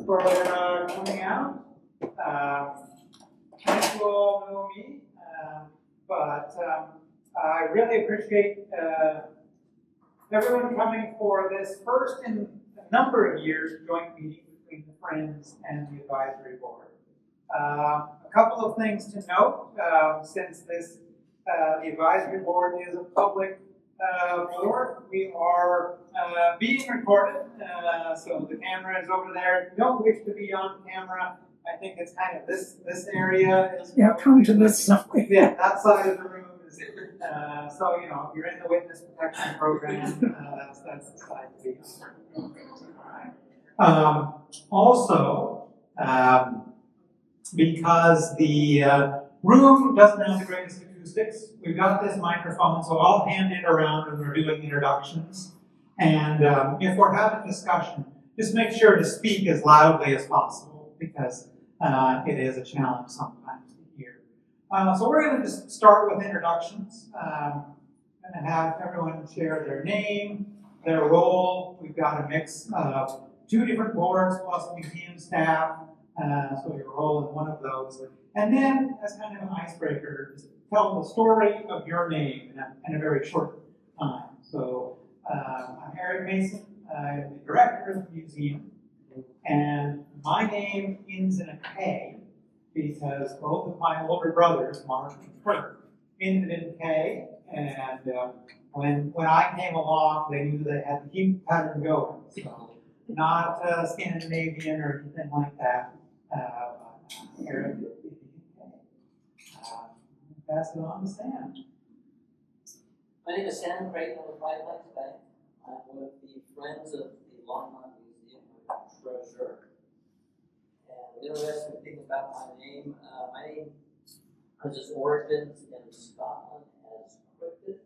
for coming out. You all know me, but I really appreciate everyone coming for this first in a number of years joint meeting between the Friends and the Advisory Board. A couple of things to note, since this the Advisory Board is a public board. We are being recorded, so the camera is over there. If you don't wish to be on camera, I think it's kind of this area. Yeah, come to this side. Yeah, that side of the room is so you know if you're in the witness protection program, that's the side to be on. All right. Also, because the room doesn't have the greatest acoustics, we've got this microphone, so I'll hand it around when we're doing introductions. And if we're having discussion, just make sure to speak as loudly as possible, because it is a challenge sometimes to hear. So we're going to just start with introductions. I'm going to have everyone share their name, their role. We've got a mix of 2 different boards plus museum staff, so your role in one of those. And then, as kind of an icebreaker, just tell the story of your name in a very short time. So I'm Eric Mason. I'm the director of the museum. And my name ends in a K because both of my older brothers, Mark and Kurt, ended in K. And when I came along, they knew they had to keep the pattern going. So not Scandinavian or anything like that. Eric, pass it on to Sam. My name is Sam Creighton with Five Lakes Bank. I'm with the Friends of the Longmont Museum, I'm treasurer. And the interesting thing about my name has its origins in Scotland as Cricket,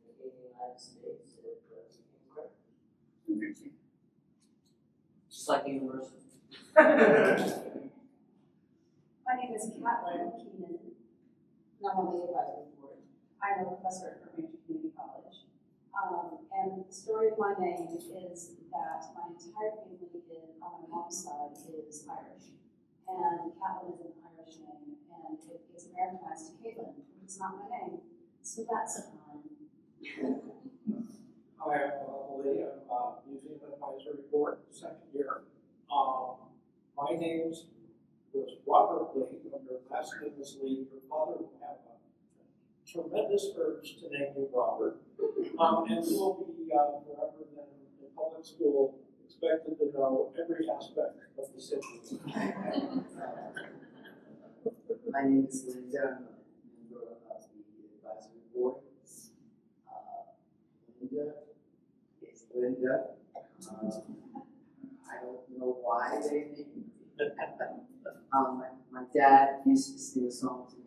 and in the United States it became Cricket. Just like the university. My name is Caitlin Keenan, and I'm on the advisory board. I'm a professor at Ranger Community College. And the story of my name is that my entire family on my mom's side is Irish. And Caitlin is an Irish name, and it gets Americanized to Caitlin, which is not my name. So that's fun. Hi, I'm Lee. I'm Museum Advisory Board, second year. My name was Robert Lee. When your last name was Lee, your father will have a tremendous urge to name you Robert. And you will be forever then in public school expected to know every aspect of the city. My name is Linda. I'm a member of the advisory board. Linda is Linda. I don't know why they named me. My dad used to sing a song to me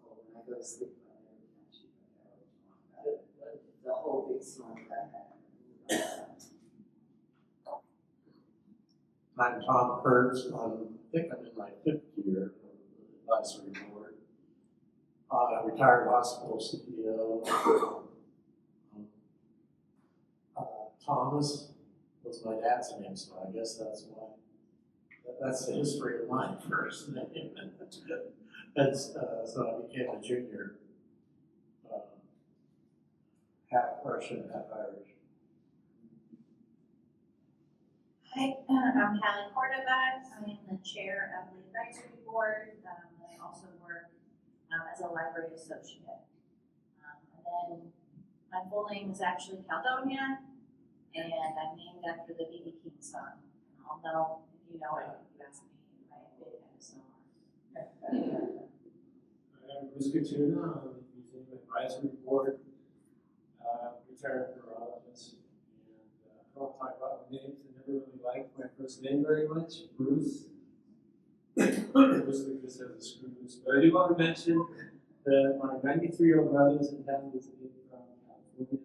called When I Go to Sleep. The whole big song that I had. I'm Tom Kurtz. I think I'm in my 5th year of the advisory board. Retired hospital CEO. Thomas was my dad's name, so I guess that's why. That's the history of my first name. So I became a junior, half Russian, half Irish. Hi, I'm Callie Cordova. I am the chair of the advisory board. I also work as a library associate. And then my full name is actually Caledonia, and I'm named after the B.B. King song. I'll know if you know it if you ask me if I fit in a song. I'm Bruce Gatuna on the Museum Advisory Board, retired neurologist. And I don't talk about my names. I never really liked my first name very much, Bruce. Bruce just has a screws. But I do want to mention that my 93-year-old brother is in town visiting from California.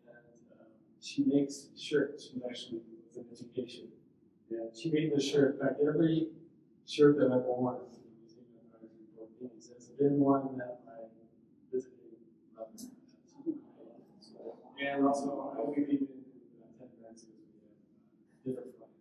And she makes shirts. She actually was in education. And she made this shirt. In fact, every shirt that I've worn to the Museum Advisory Board meetings has been one that my visiting brother has. And also, I only leave it in 10 minutes because we have dinner flight.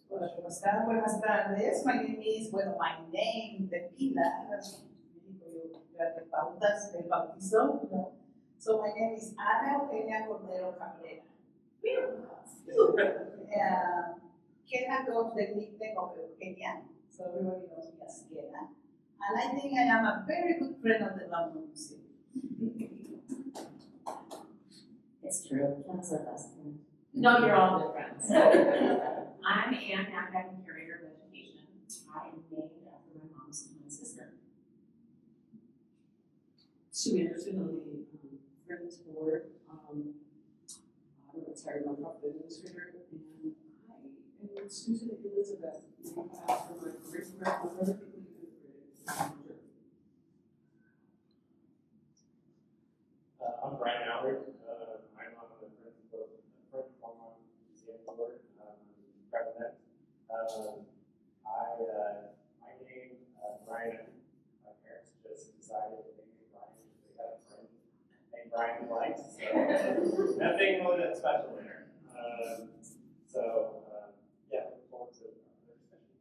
Hola, ¿cómo están? Buenas tardes. My name is, bueno, my name, de pila, yo de pautas, del bautizo, you know. So my name is Ana Eugenia Cordero Cabrera. Kena goes the nickname of Eugenia, so everybody knows me as Kena. And I think I am a very good friend of the Longmont Museum. It's true. That's our best friend. No, you're all good friends. I'm Anne, academic curator of education. I am named after my mom's twin sister. Sue Anderson on the Friends Board. I'm a retired nonprofit administrator, and I am Susan Elizabeth, named after my great-grandmother, I'm Brian Allard. I'm on the French Longmont Museum Board, president. My name, Brian, my parents just decided to name me Brian because they had a friend named Brian who likes, so nothing more than special there. Yeah, look forward to their discussion.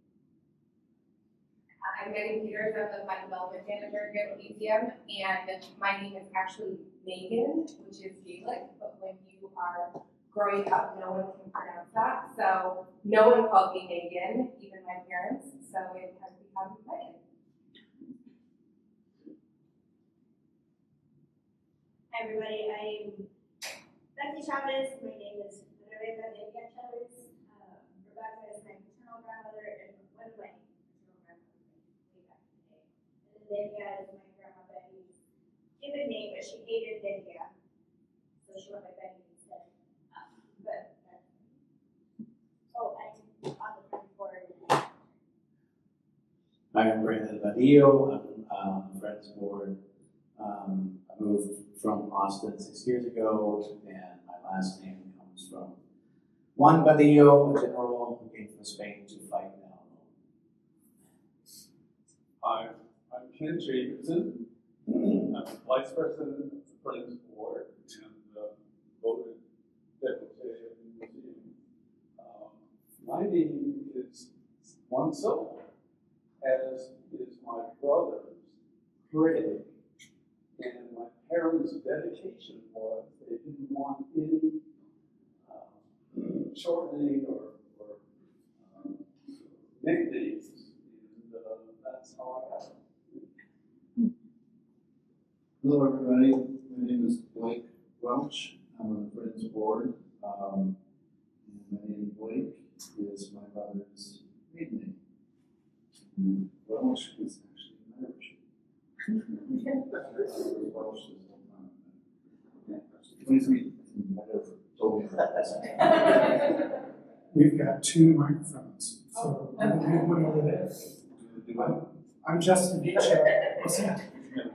I'm Megan Peters, I'm the Fund Development Manager here at the museum, and my name is actually Megan, which is Gaelic, but when you are growing up, no one can pronounce that, so no one called me Megan, even my parents, so it has become Megan. Hi everybody, I'm Becky Chavez. My name is Rebecca Delia Chavez. Rebecca is my maternal grandmother and one of my maternal grandmothers way back in the day. And then Delia is my grandma Betty's given name, but she hated Delia, so she went by Betty instead. I'm on the Friends Board. Hi, I'm Brandon Badillo. I'm on the Friends Board. I moved from Austin 6 years ago, and my last name comes from Juan Badillo, a general who came from Spain to fight in Alamo. I'm Ken Jacobson. I'm vice president of the Friends Board and voted deputy of the museum. My name is one syllable, as is my brother's, Greg. And my parents' dedication was they didn't want any shortening or nicknames, and that's how I got it. Hello, everybody. My name is Blake Welch. I'm on the Friends Board. And my name Blake is my mother's maiden name. Welch is actually Irish. Welch is please meet. We've got two microphones, so I'm going to move one over there. I'm Justin Beecher. What's that?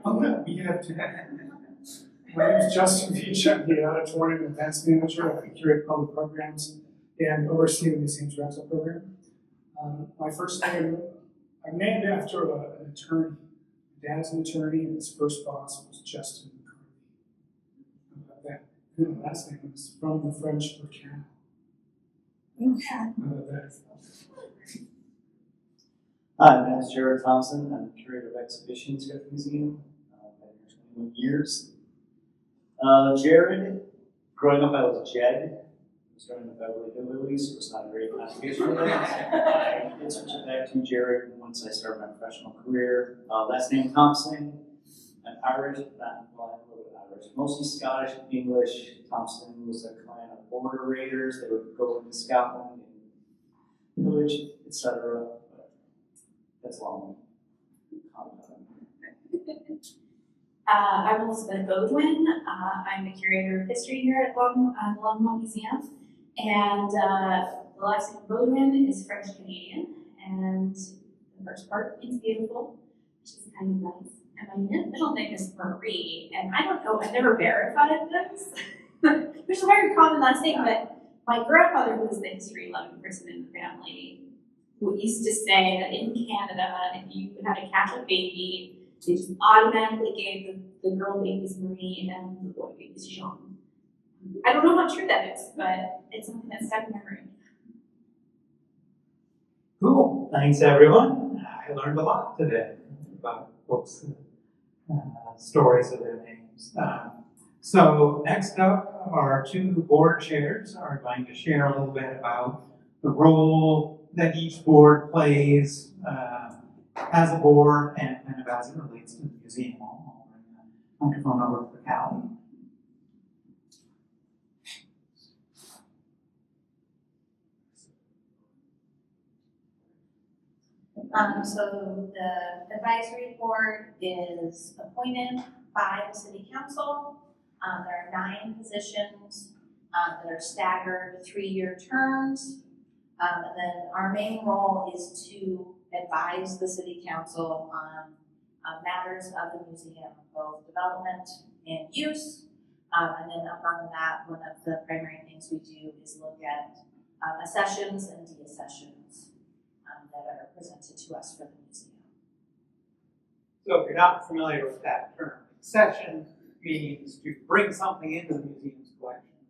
Oh, yeah, we have two. My name is Justin Beecher. I'm the Auditorium Events Manager. I curate public programs and oversee the museum's rental program. My first name, I'm named after an attorney. My dad's an attorney, and his first boss was Justin McCarthy. How about that? And my last name is from the French for cow. How about that? Hi, my name is Jared Thompson. I'm the curator of exhibitions here at the museum. I've been here 21 years. Jared, growing up I was Jed. I was growing up Beverly Hillbillies, so it's not a great contribution for that. I did switch it back to Jared once I started my professional career. Last name Thompson. I'm Irish, not well, I'm a little bit Irish, mostly Scottish, English. Thompson was a clan of border raiders. They would go into Scotland and pillage, etc. That's long. I'm Elizabeth Bodwin. I'm the curator of history here at the Longmont Museum. And the last name Bodwin is French Canadian. And the first part means beautiful, which is kind of nice. And my middle name is Marie. And I don't know, I never verified this, which is a very common last name, but my grandmother, who was the history-loving person in the family, who used to say that in Canada, if you had a Catholic baby, they just automatically gave the girl babies Marie and the boy babies Jean. I don't know how true that is, but it's something that's stuck in my brain. Cool, thanks everyone. I learned a lot today about folks' stories of their names. So next up, our two board chairs are going to share a little bit about the role that each board plays as a board and kind of as it relates to the museum. I'll bring the microphone over for Callie. So the advisory board is appointed by the city council. There are 9 positions that are staggered 3-year terms. And then our main role is to advise the city council on matters of the museum, both development and use. And then among that, one of the primary things we do is look at accessions and deaccessions that are presented to us for the museum. So if you're not familiar with that term, accession means to bring something into the museum's collection.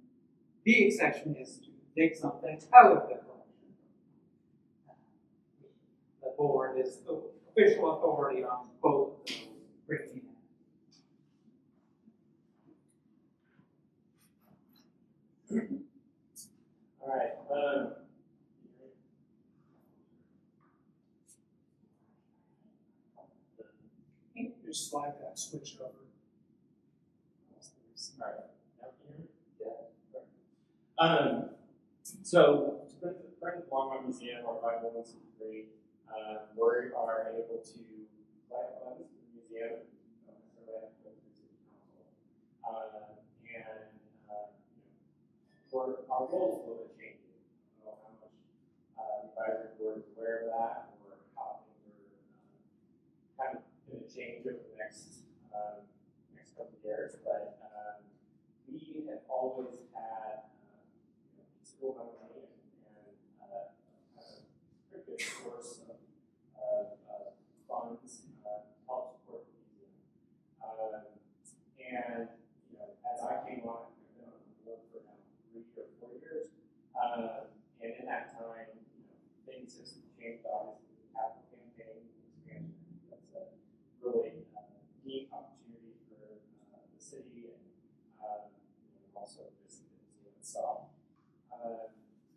Deaccession is to take something out of the collection. The board is the official authority on both of those bringing in. All right. Just slide that switch over. All right. Now can you hear me? Yeah. So to bring the Longmont Museum, our 501c3, we are able to collect funds for the museum. Don't necessarily have to go through city council. Our role is a little bit changing. I don't know how much the advisory board is aware of that, or how things are kind of going to change over the next couple of years. But we have always had considerable amount of money and a pretty good source of funds to help support the museum. And as I came on, I've been on the board for now 3 or 4 years, and in that time, things have changed. Obviously, the capital campaign expansion. That's a really neat opportunity for the city and also just the museum itself.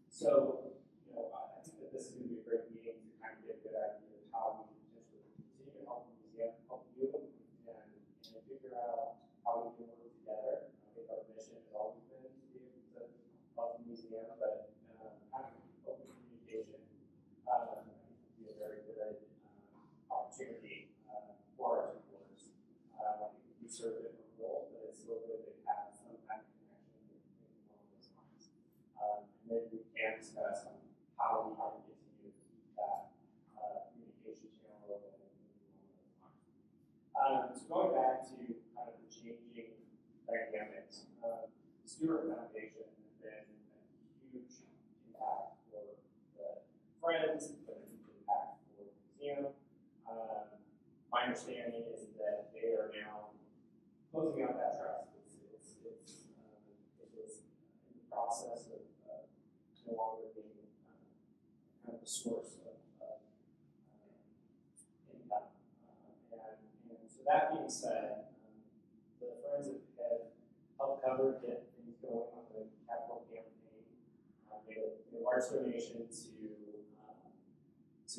So, I think that this is going to be a great meeting to kind of get a good idea of how we can potentially continue to help the museum, help you, and figure out how we can work together. I think our mission has always been to be able to help the museum, but having open communication, I think would be a very good opportunity for our two boards. I think we serve different roles, but it's still good to have some kind of connection along those lines. Maybe we can discuss on how we can continue to keep that communication channel open. So going back to kind of the changing dynamics, the Stewart Foundation has been a huge impact for the Friends, it's been a huge impact for the museum. My understanding is that they are now closing out that trust. It is in the process of no longer being kind of the source of income. And so that being said, the Friends have helped cover, get things going on the capital campaign. Made a large donation to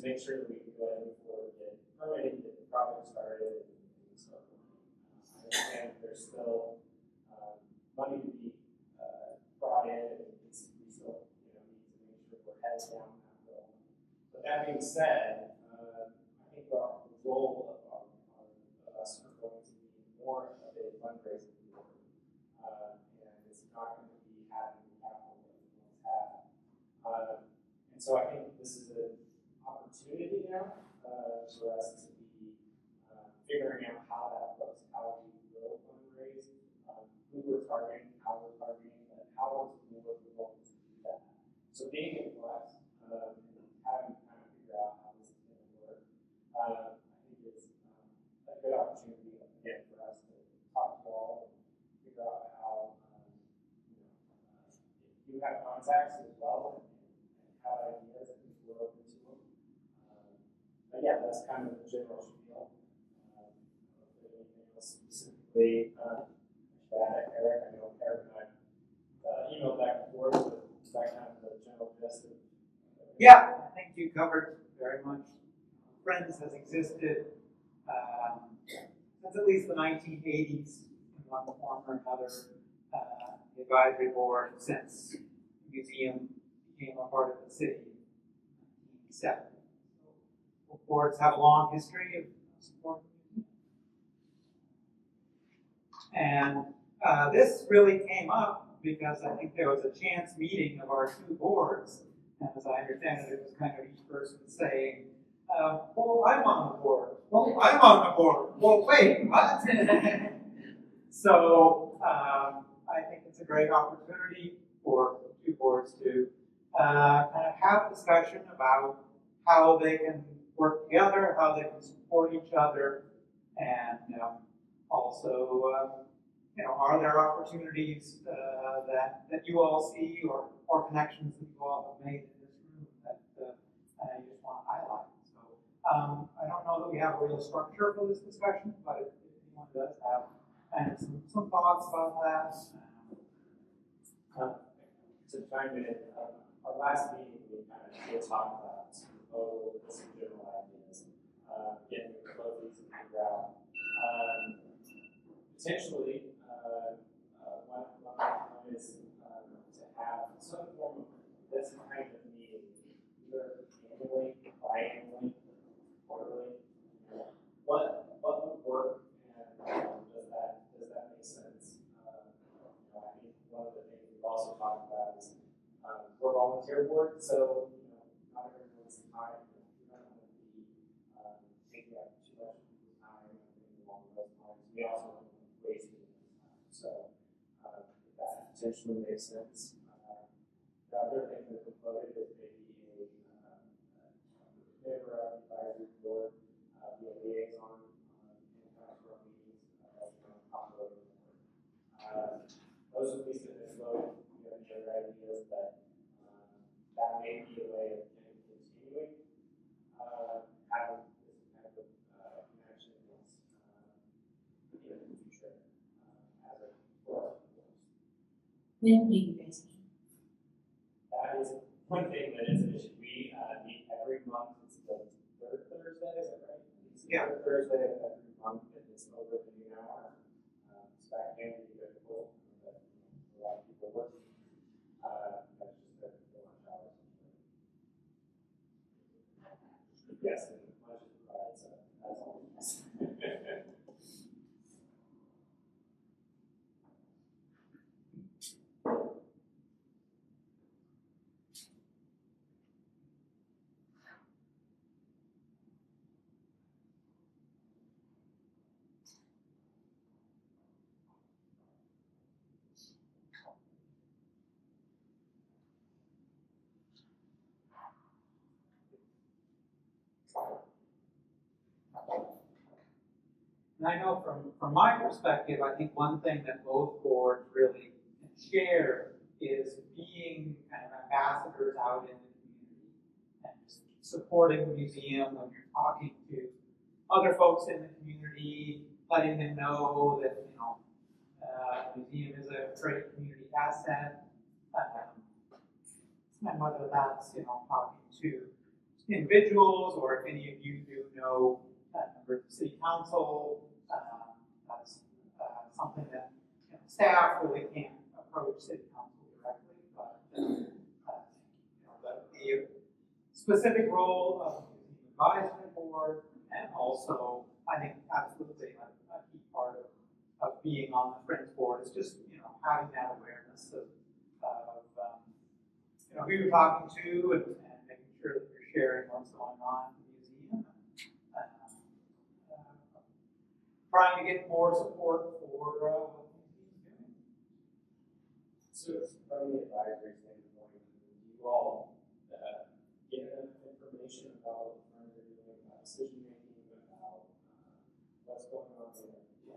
make sure that we can go ahead and forward, get permitting, get the project started, and start working. I understand there's still money to be brought in, and we still need to make sure we're heads down that road. But that being said, I think the role of us are going to be more of a fundraising board, and it's not going to be having the capital that we once had. And so I think this is an opportunity now for us to be figuring out how that looks, how we will fundraise, who we're targeting, how we're targeting, and how is the board going to do that. So being in flex and having to kind of figure out how this is going to work, I think it's a good opportunity again for us to talk to you all and figure out how do have contacts as well and have ideas. I think we're open to them. But yeah, that's kind of the general spiel. Anything else specifically? Eric, I know Eric and I emailed back and forth, but is that kind of the general gist of Yeah, I think you covered very much. Friends has existed since at least the 1980s in one form or another. The advisory board since the museum became a part of the city in 1987. So boards have a long history of support. And this really came up because I think there was a chance meeting of our two boards. And as I understand it, it was kind of each person saying, well, I'm on the board. Well, I'm on the board. Well, wait, what? So I think it's a great opportunity for two boards to kind of have a discussion about how they can work together, how they can support each other, and also, are there opportunities that you all see or connections that you all have made in this room that you just want to highlight? So I don't know that we have a real structure for this discussion, but if anyone does have some thoughts about that. to chime in, our last meeting we kind of did talk about some general ideas, getting the flow these and figure out. Potentially, one is to have some form of this kind of meeting, either annually, biannually, quarterly. What would work, and does that make sense? I think one of the things we've also talked about is we're a volunteer board, so not everyone's time. We don't want to be taking up too much people's time and things along those lines. We also don't want to be wasting time. So that potentially makes sense. The other thing that we floated is maybe a member of the advisory board, be a liaison in kind of our meetings, combo. Those at least have been floated. We have any other ideas, but that may be a way of continuing having this kind of connection in the future as a for our schools. When do you guys meet? That is one thing that is an issue. We meet every month. It's the third Thursday, is that right? It's the third Thursday of every month, and it's over the hour. It's back in the difficult, but a lot of people are working. That's just the lunch hours. Yes, and lunch is provided, so that's all. And I know from my perspective, I think one thing that both boards really share is being kind of ambassadors out in the community and just supporting the museum when you're talking to other folks in the community, letting them know that the museum is a great community asset. And whether that's talking to individuals or if any of you do know members of city council, that's something that staff really can't approach city council directly, but the specific role of the advisory board and also I think absolutely a key part of being on the Friends board is just having that awareness of who you're talking to and making sure that you're sharing what's going on in the museum. Trying to get more support for what the museum is doing. So from the advisory standpoint, do you all get information about what you're doing, about decision making, about what's going on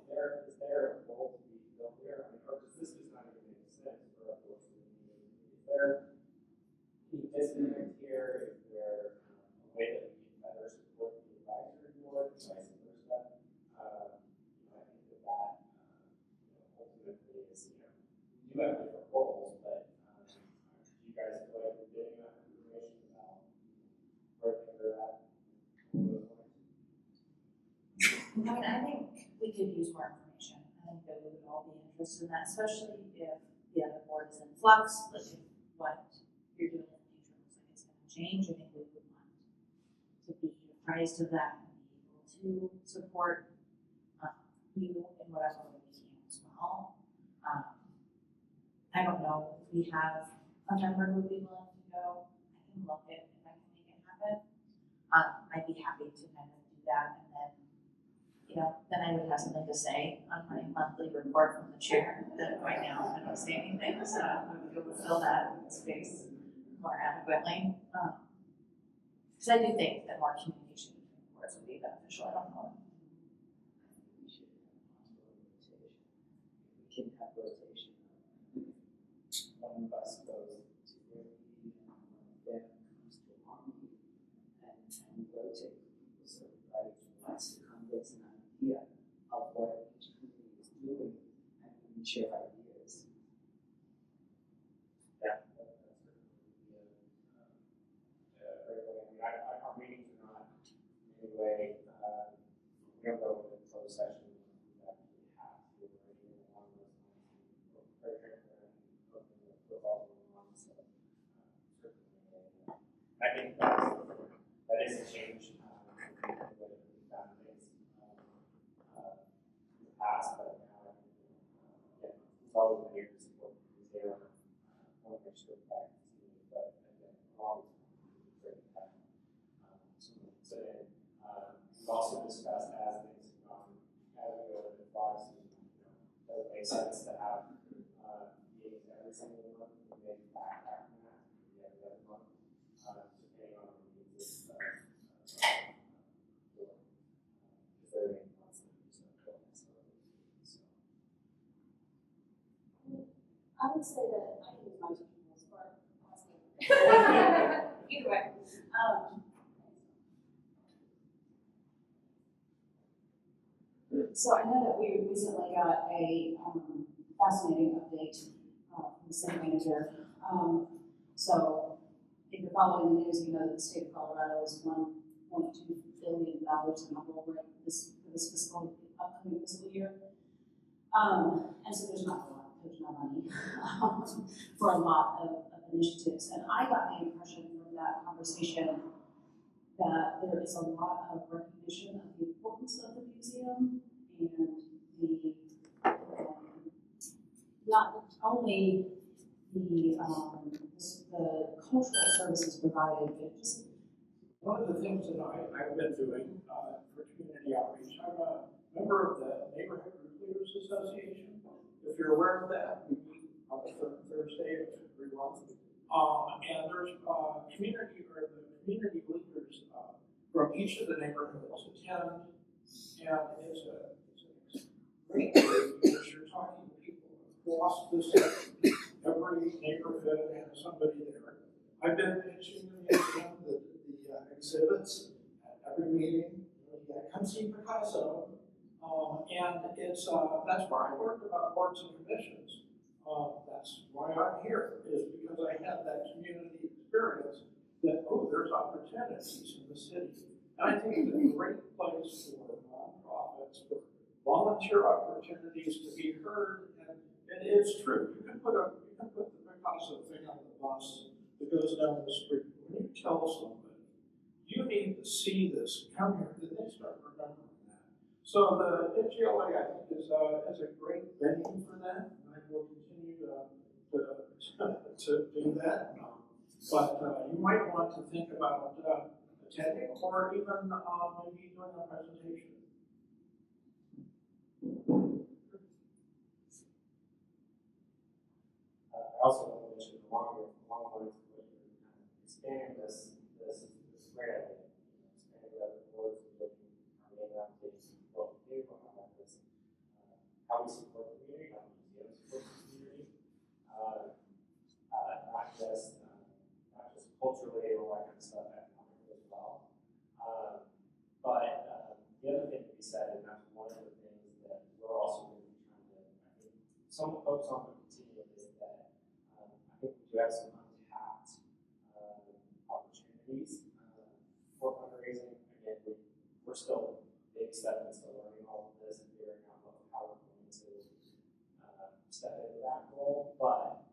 there? Is there a role to be built there? I mean, or does this just not even make sense for us to there any disconnect here? Is there a way that we can better support the advisory board, and vice versa? I think that ultimately is, we do have different roles, but you guys feel like we're getting enough information about where they're at? I think we could use more information. I think that we would all be interested in that, especially if the other board is in flux, like if what you're doing in the nature looks like it's gonna change. I think we would want to be apprised of that and be able to support you in whatever way we can as well. I don't know if we have a member who would be willing to go. I can look at if I can make it happen. I'd be happy to kind of do that, and then, then I would have something to say on my monthly report from the chair that right now I don't say anything, so I would be able to fill that space more adequately. Because I do think that more communication between boards would be beneficial. I don't know. We can have rotation. One of us goes to their meeting, and one of them comes to our meeting, and rotate people so everybody wants to come with an idea of what each committee is doing, and we share ideas. Yeah, that's certainly a great way. Our meetings are not in any way, we don't go into closed session. We actually have to, or anything along those lines. We're very transparent and open with all going on. So, certainly, I think that is a change in the way that we've done things in the past, but now I think it's always been here to support the zero. I want to make sure that continues, but again, we're always great to have someone to sit in. We've also discussed as things have gone, as we go into flux, does it make sense to have meetings every single month? We may backtrack from that, maybe every other month, depending on our needs. Is there any months that we just don't necessarily? So. I would say that I can use my teaching as part. Either way. So I know that we recently got a fascinating update from the city manager. So if you're following the news, you know that the state of Colorado is $1.2 billion in the hole right this upcoming fiscal year. And so there's no money for a lot of initiatives. And I got the impression from that conversation that there is a lot of recognition of the importance of the museum and the not only the cultural services provided, but just one of the things that I've been doing for community outreach, I'm a member of the Neighborhood Group Leaders Association. If you're aware of that, we meet on the third Thursday of every month. And there's the community leaders from each of the neighborhoods attend, and it's a great way because you're talking to people across the city. Every neighborhood has somebody there. I've been pitching the museum the exhibits at every meeting. Come see Picasso. And it's that's where I learned about boards and commissions. That's why I'm here, is because I had that community experience that, there's opportunities in the city. And I think it's a great place for nonprofits, for volunteer opportunities to be heard. And it is true. You can put the Picasso thing on the bus that goes down the street. When you tell somebody, you need to see this, come here, then they start remembering that. So the NGLA, I think, is a great venue for that, and I will continue to do that. But you might want to think about attending, or even maybe doing a presentation. I also want to mention along lines with expanding this great idea, expanding the other boards, looking our main application, what we do, how we support the community, how museums support the community, not just culturally and all that kind of stuff economically as well. But the other thing to be said, and that's one of the things that we're also going to be trying to, I think, some folks on the continuum is that I think we do have some untapped opportunities for fundraising. Again, we're still baby stepping, still learning all of this and figuring out how we're going to step into that role. But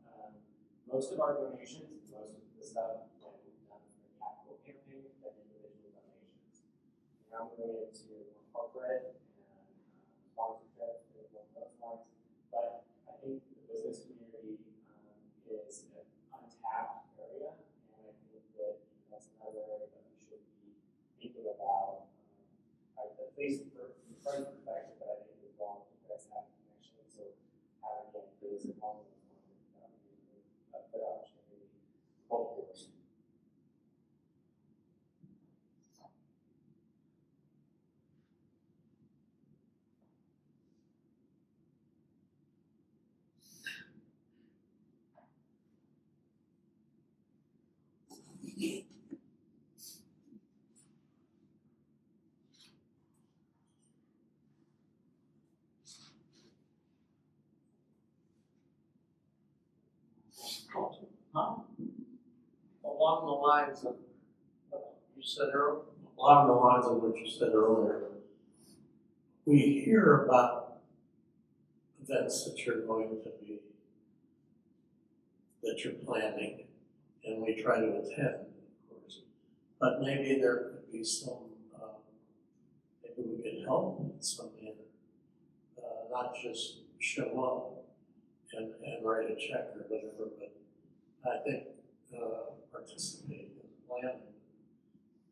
most of our donations, most of the stuff that we've done for the capital campaign has been individual donations. Now we're moving into more corporate and sponsorship and those lines. But I think the business community is an untapped area, and I think that that's another area that we should be thinking about, at least from the friend's perspective, but I think as well, you guys have connections, so having things along those lines, that would be a good opportunity for both of us. Along the lines of you said earlier, along the lines of what you said earlier, we hear about events that you're going to be, that you're planning, and we try to attend, of course. But maybe there could be some, maybe we could help in some manner, not just show up and write a check or whatever, but I think participate in planning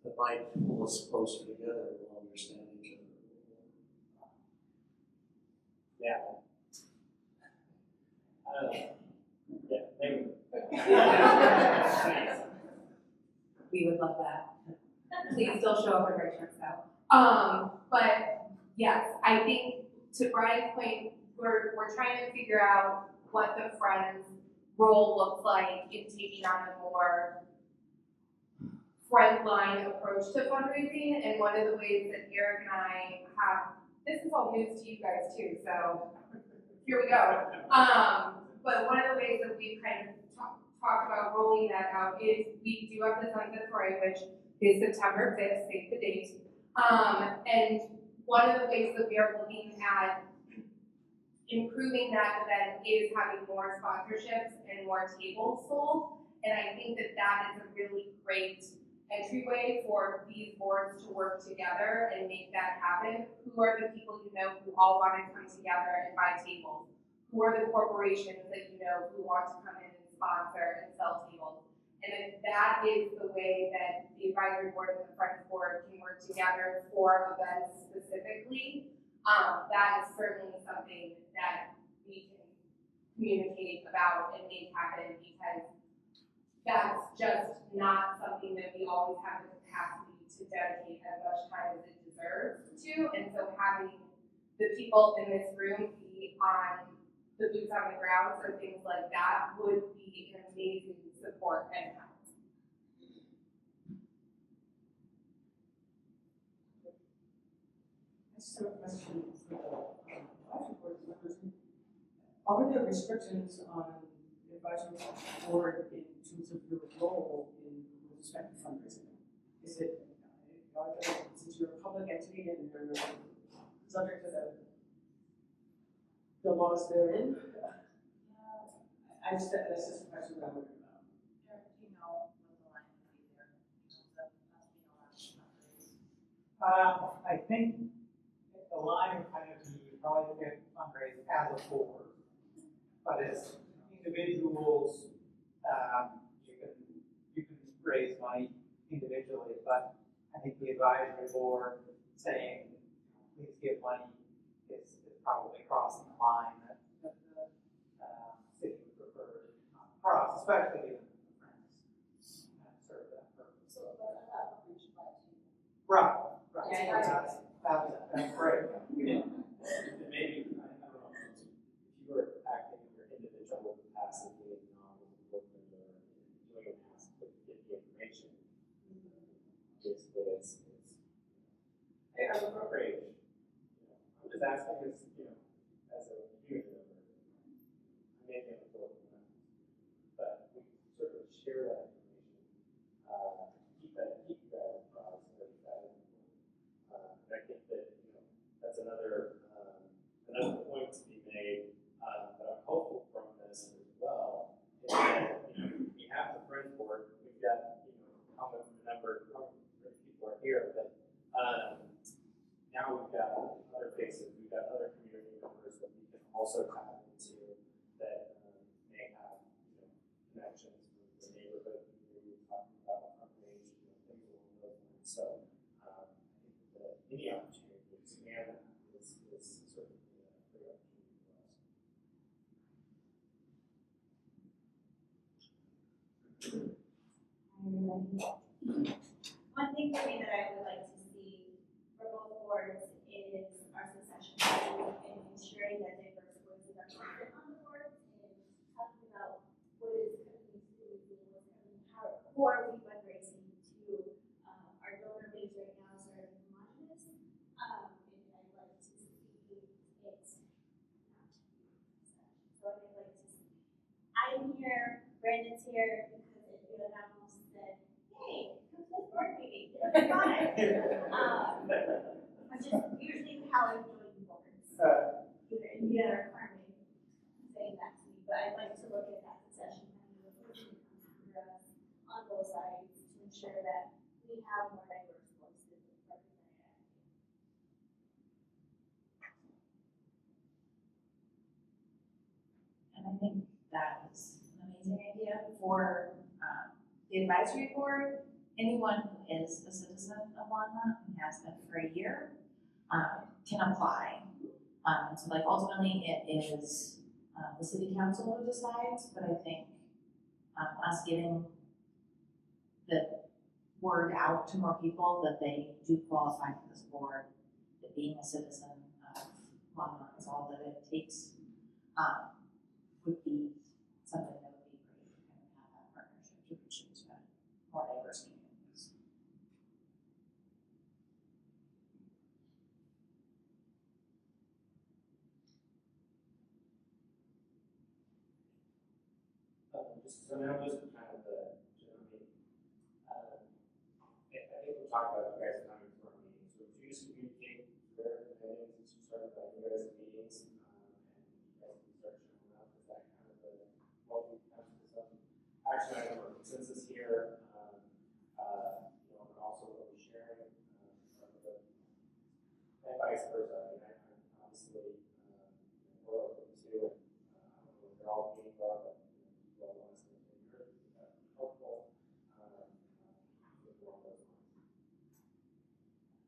that might pull us closer together and understand each other. Yeah. Yeah, maybe. We would love that. Please still show up and write checks out. But yes, I think to Brian's point, we're trying to figure out what the Friends role looks like in taking on a more frontline approach to fundraising. And one of the ways that Eric and I have, this is all news to you guys too, so here we go. But one of the ways that we've kind of talked about rolling that out is we do have the Sunset Parade, which is September 5th, save the date. And one of the ways that we are looking at improving that event is having more sponsorships and more tables sold. And I think that that is a really great entryway for these boards to work together and make that happen. Who are the people you know who all want to come together and buy tables? Who are the corporations that you know who want to come in and sponsor and sell tables? And if that is the way that the advisory board and the Friends board can work together for events specifically, that is certainly something that we can communicate about and make happen, because that's just not something that we always have the capacity to dedicate as much time as it deserves to. And so having the people in this room be on the boots on the ground for things like that would be an amazing support and help. I just have a question for the advisory board members. Are there restrictions on the advisory board in terms of your role in with respect to fundraising? Is it, since you're a public entity and you're subject to the laws therein? That's just a question that I'm wondering about. Do you know what the line would be there in terms of us being allowed to fundraise? I think the line would kind of be probably get fundraise as a board, but as individuals, you can raise money individually, but I think the advisory board saying, please give money is probably crossing the line that the city would prefer not to cross, especially given the Friends serve that purpose. So, but that would reach back to you. Right. Yeah, That's great. Maybe, I don't know, if you were acting in your individual capacity and not as a board member, doing a task, but if you sort of share that information, keep you guys apprised of that info. And I think that, that's another point to be made, that I'm hopeful from this as well, is that, we have the Friends Board, we've got, how many people are here, but, now we've got other faces, we've got other community members that we can also tap into that may have, connections with the neighborhood community, talking about our range, things along those lines. So, I think that any opportunity to expand that is certainly a great opportunity for us. One thing for me that I would like to see for both boards is our succession planning and ensuring that diverse voices are present on the board and talking about what is coming to the museum, who are we fundraising to. Our donor base right now is very homogenous, and I'd like to see it not so I'd like to see. I'm here, Brandon's here, because if you announced said, hey, come to this board meeting, it's fun. Which is usually how I join boards. Either Carmen saying that to me, but I'd like to look at that succession planning with us on both sides to ensure that we have more diverse voices represented. And I think that is an amazing idea for the advisory board. Anyone who is a citizen of Longmont and has been for a year can apply. So like ultimately it is the city council who decides, but I think us getting the word out to more people that they do qualify for this board, that being a citizen of Longmont is all that it takes, would be something that would be great to kind of have that partnership to reach into more diverse communities. So now just kind of the general meeting. I think we'll talk about you guys coming to our meetings. So please communicate where the meetings and start about you guys' meetings, and you guys can start showing up with that kind of what we have to some action item or consensus here, and also what we're sharing, and vice versa. I mean, I'm obviously we're open to, I don't know what their all meetings are, but you all want us to be heard, that would be helpful.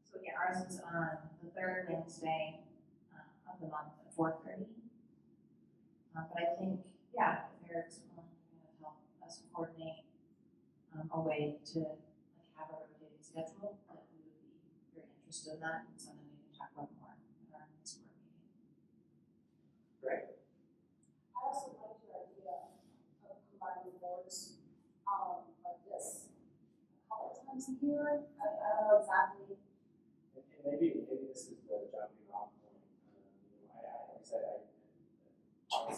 So yeah, ours is on the third Wednesday of the month at 4:30. But I think, yeah, if Eric's willing to kind of help us coordinate a way to like have a rotating schedule, that we would be very interested in that and something we can talk about more at our next board meeting. Great. I also like your idea of combining boards, like this, a couple times a year. I don't know exactly. And maybe this is the jumping off point. Like I said, I don't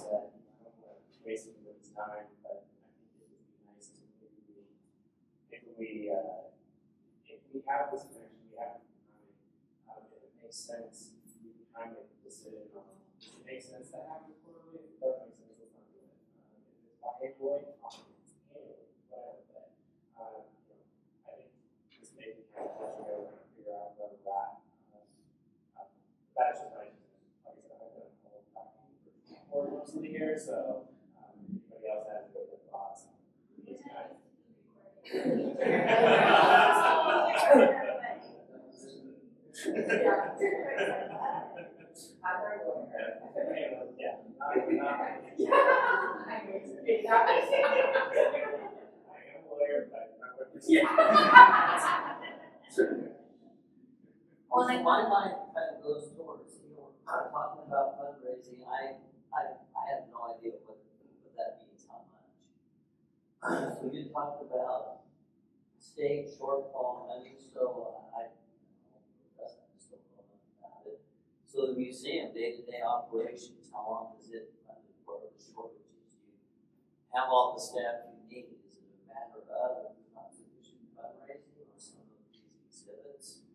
want to waste anybody's time, but I think it would be nice to if we have this connection, we have time, if it makes sense, we can kind of make a decision on if it makes sense to have it quarterly, if it doesn't make sense, let's not do it. If it's biannually, fine, it's annually, whatever, but I think this may be kind of what you guys figure out whether that that's just my, like I said, I've done all the talking for most of the year, so anybody else has any other thoughts on these guys? Well, like my mind kind of goes towards, talking about fundraising, I have no idea what that means, how much. So you talked about state shortfall money, so I just don't know enough about it. So the museum, day-to-day operations, how long is it funded for the shortages? have all the staff you need? Is it a matter of not sufficient fundraising or some of these exhibits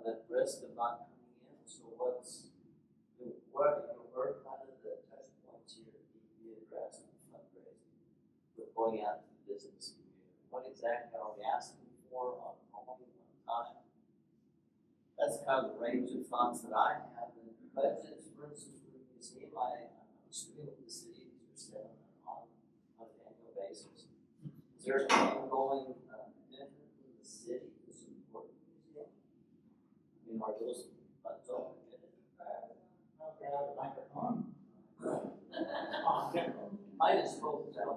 that risk of not coming in? So what are kind of the touch points here that need to be addressed in fundraising with going out to the business community? What exactly are we asking for on only one time? That's kind of the range of funds that I have. And budgets, for instance, for the museum, I'm assuming with the city, these are set on an annual basis. Is there an ongoing commitment from the city to support the museum? I mean, are those funds all committed? I just spoke to them.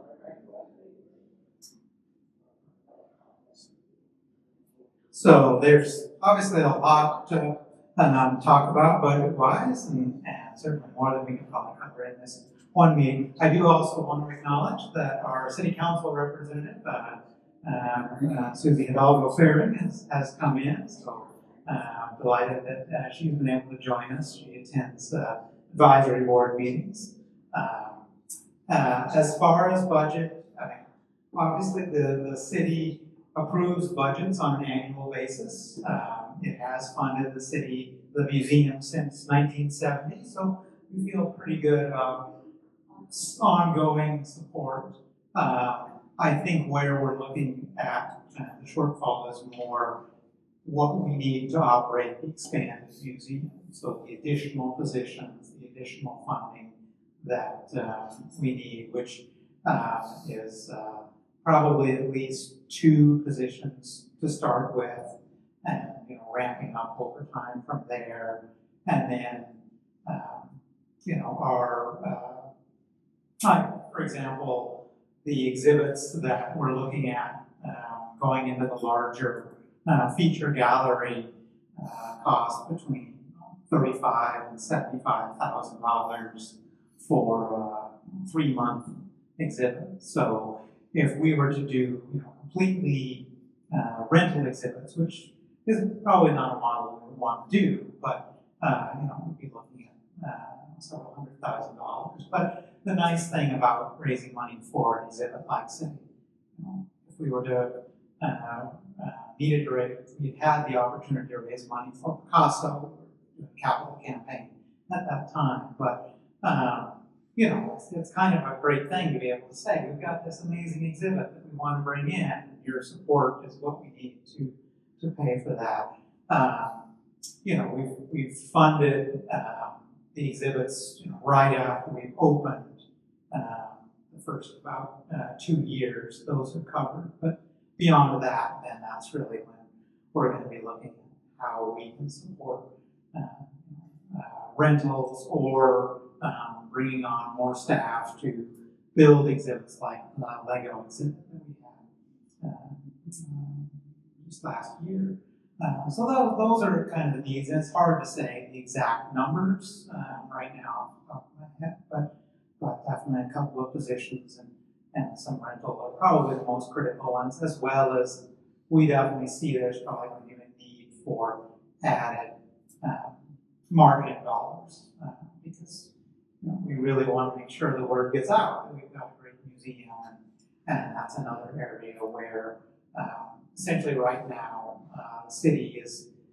So there's obviously a lot to talk about budget-wise, and certainly more than we can probably cover in this one meeting. I do also want to acknowledge that our city council representative, Susie Hidalgo Fairbank, has come in. So I'm delighted that she's been able to join us. She attends advisory board meetings. As far as budget, obviously the city approves budgets on an annual basis. It has funded the museum since 1970, so we feel pretty good about ongoing support. I think where we're looking at the shortfall is more what we need to operate the expanded museum. So the additional positions, the additional funding that we need, which is probably at least 2 positions to start with, and ramping up over time from there. And then for example, the exhibits that we're looking at going into the larger feature gallery cost between $35,000 and $75,000 for a 3-month exhibit. So if we were to do completely rental exhibits, which is probably not a model we would want to do, but we'd be looking at several $100,000. But the nice thing about raising money for an exhibit like say, if we were to we'd had the opportunity to raise money for Picasso, capital campaign at that time, but it's kind of a great thing to be able to say, we've got this amazing exhibit that we want to bring in, and your support is what we need to pay for that. We've funded the exhibits right after we've opened the first about 2 years. Those are covered, but beyond that, then that's really when we're going to be looking at how we can support rentals or bringing on more staff to build exhibits like the Lego exhibit that we had just last year. So those are kind of the needs, and it's hard to say the exact numbers right now off the top of my head, but definitely a couple of positions and some rental are probably the most critical ones, as well as we definitely see there's probably going to be a need for added marketing dollars because we really want to make sure the word gets out that we've got a great museum, and that's another area where essentially right now the city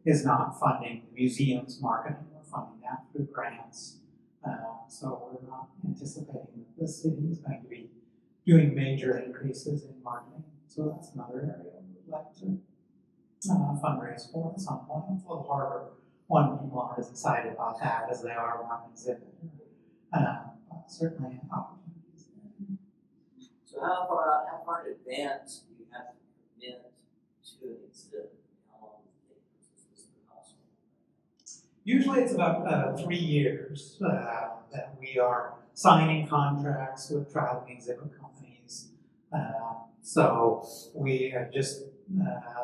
is not funding the museum's marketing. We're funding that through grants. So we're not anticipating that the city is going to be doing major increases in marketing. So that's another area we'd like to fundraise for at some point. It's a little harder when people aren't as excited about that as they are about an exhibit. But certainly opportunities there. So how far in advance do you have to commit to an exhibit? How long does it take? Is this possible? Usually it's about 3 years that we are signing contracts with traveling exhibit companies. So we have just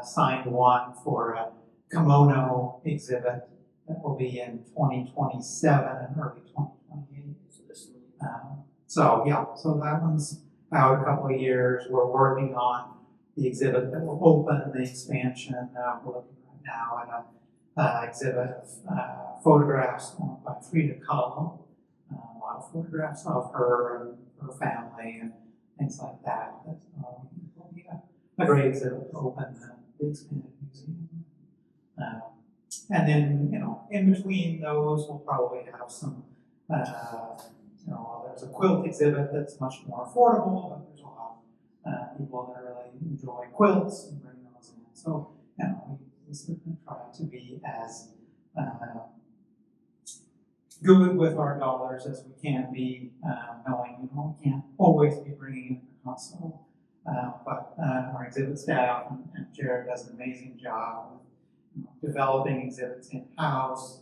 signed one for a kimono exhibit that will be in 2027 and early 2028. So that one's out a couple of years. We're working on the exhibit that will open the expansion. We're looking right now at an exhibit of photographs by Frida Kahlo. A lot of photographs of her and her family things like that. That's will be a great exhibit to open the expanded museum. And then, in between those, we'll probably have some, there's a quilt exhibit that's much more affordable, but there's a lot of people that really enjoy quilts and bring those in. So, we certainly try to be as good with our dollars as we can be, knowing, we can't always be bringing in the Picasso. But our exhibit staff and Jared does an amazing job with developing exhibits in-house,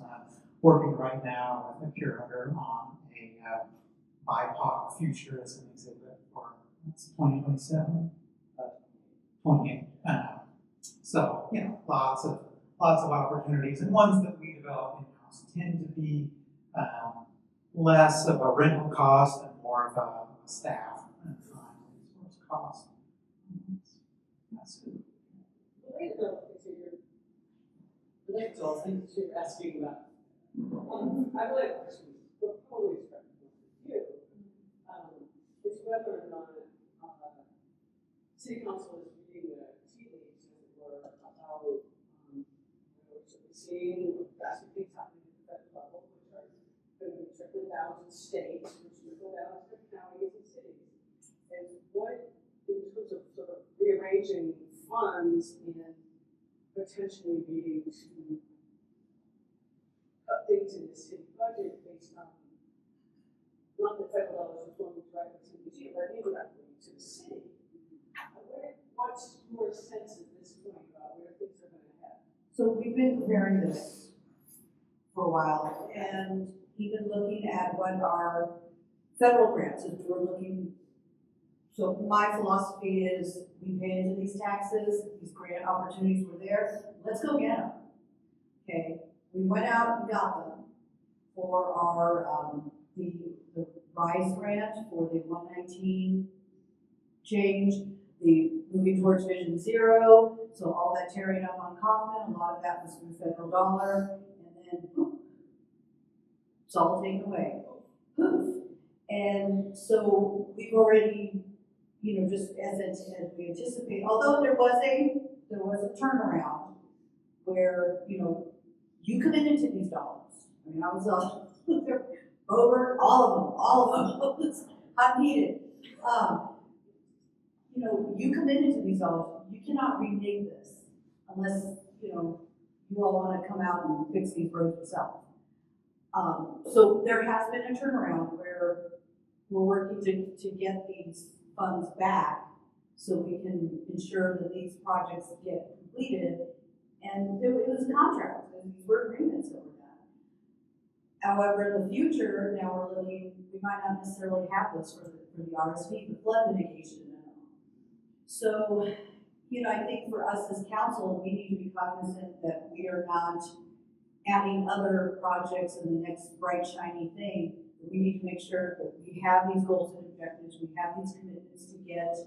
working right now with a curator on a BIPOC futurism exhibit for 2027, 28. So, lots of opportunities, and ones that we develop in-house tend to be less of a rental cost and more of a staff and time resource cost. That's good. Related to all things you're asking about. I really have questions, but probably it's you. It's whether or not City Council is reading the tea leaves, as it were, about seeing drastic things happening at the federal level, which are going to be trickling down to states, which trickle down to counties and cities. And what, in terms of sort of rearranging funds and potentially leading to updates in the city budget based on not the federal dollars flowing directly to the museum, but indirectly to the city. What's your sense at this point about where things are going to head? So we've been preparing this for a while, and even looking at what our federal grants, if we were looking. So my philosophy is we pay into these taxes, these grant opportunities were there, let's go get them. Okay, we went out and got them for our, the RISE grant for the 119 change, the moving towards Vision Zero, so all that tearing up on Kaufman, a lot of that was from federal dollar, and then poof, it's all taken away, poof. And so we've already, just as we anticipate, although there was a turnaround where, you committed to these dollars. I mean, I was over all of them, unneeded. You committed to these dollars. You cannot renege this unless, you all want to come out and fix these roads yourself. So there has been a turnaround where we're working to get these funds back so we can ensure that these projects get completed. And it was a contract, and these were agreements that were done. However, in the future, now we're looking, we might not necessarily have this for the RSP, the flood mitigation. So, I think for us as council, we need to be cognizant that we are not adding other projects in the next bright, shiny thing. We need to make sure that we have these goals and objectives, we have these commitments to get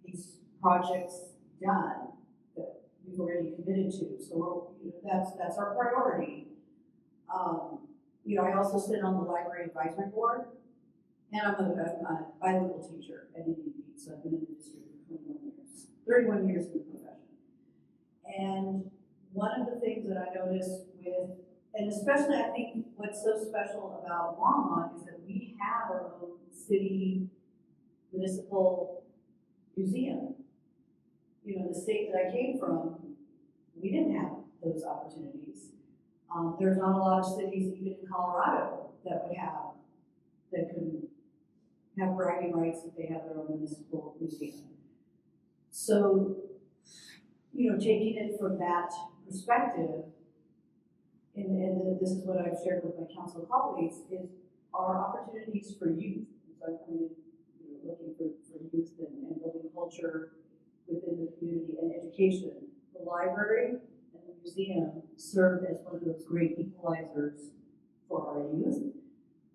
these projects done that we've already committed to. So that's our priority. I also sit on the library advisory board, and I'm a bilingual teacher at Indian Beach, so I've been in the district for 31 years in the profession. And one of the things that I noticed and especially I think what's so special about Longmont is that we have our own city municipal museum. The state that I came from, we didn't have those opportunities. There's not a lot of cities, even in Colorado, that could have bragging rights if they have their own municipal museum. So, taking it from that perspective, and this is what I've shared with my council colleagues, is our opportunities for youth. So I'm kind of looking for youth and building culture within the community and education. The library and the museum serve as one of those great equalizers for our youth,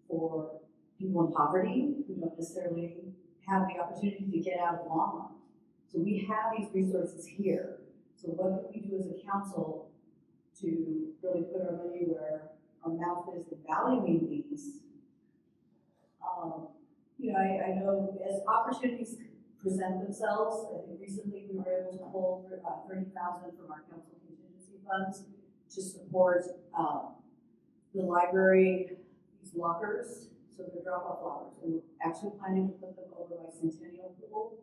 for people in poverty who don't necessarily have the opportunity to get out of Longmont. So we have these resources here. So what can we do as a council to really put our money where our mouth is in valuing these, you know, I know as opportunities present themselves, I think recently we were able to pull $30,000 from our council contingency funds to support the library, these lockers, so they're drop-off lockers. And we're actually planning to put them over by Centennial Pool,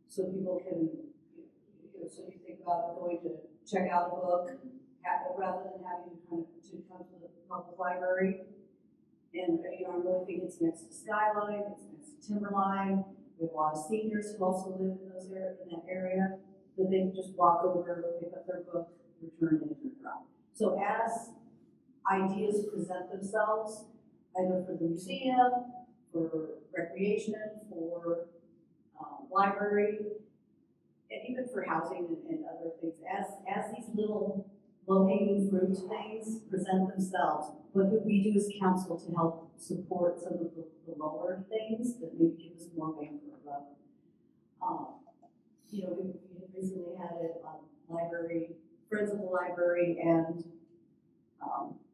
so people can, you know, so you think about going to check out a book, rather than having to come to the public library. And, you know, I really think it's next to Skyline, it's next to Timberline. We have a lot of seniors who also live in those in that area, that they can just walk over, pick up their book, return it, and turn it around. So as ideas present themselves, either for the museum, for recreation, for library, and even for housing and other things, as these little low-hanging fruit things present themselves, what could we do as council to help support some of the lower things that maybe give us more bang for the buck? You know, we recently had a library, Friends of the Library and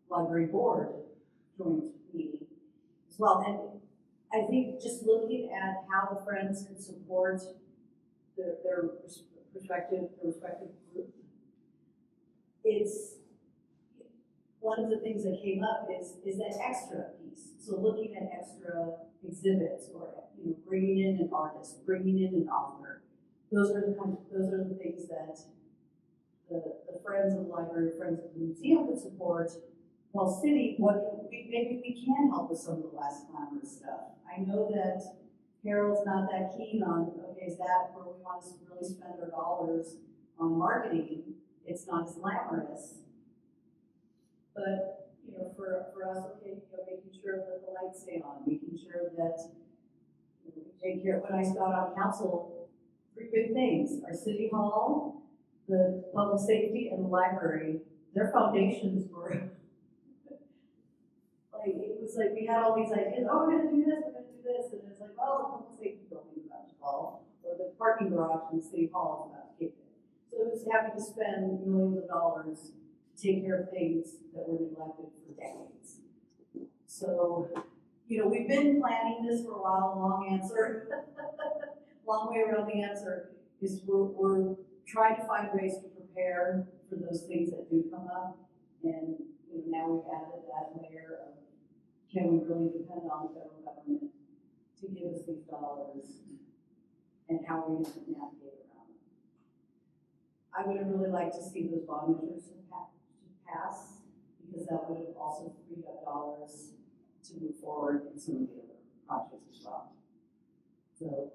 Library Board joint meeting as well. And I think just looking at how the Friends can support their respective group, it's one of the things that came up is that extra piece. So looking at extra exhibits, or, you know, bringing in an artist, bringing in an author. Those are the things that the Friends of the Library, Friends of the Museum could support. Well, city, maybe we can help with some of the less glamorous stuff. I know that Harold's not that keen on, okay, is that where we want to really spend our dollars on marketing? It's not as glamorous. But, you know, for us, okay, you know, making sure that the lights stay on, making sure that, you know, we take care. When I got on council, 3 big things: our city hall, the public safety, and the library. Their foundations were like, it was like we had all these ideas. Oh, we're gonna do this, we're gonna do this, and it's like, well, the public safety building is about to fall, or the parking garage in the city hall is about to kick in. So it was having to spend millions of dollars to take care of things that were neglected for decades. So, you know, we've been planning this for a while. Long answer, long way around the answer is we're trying to find ways to prepare for those things that do come up. And, you know, now we've added that layer of, can we really depend on the federal government to give us these dollars, and how are we going to navigate around them? I would have really liked to see those bond measures pass, because that would have also freed up dollars to move forward in some of the other projects as well. So,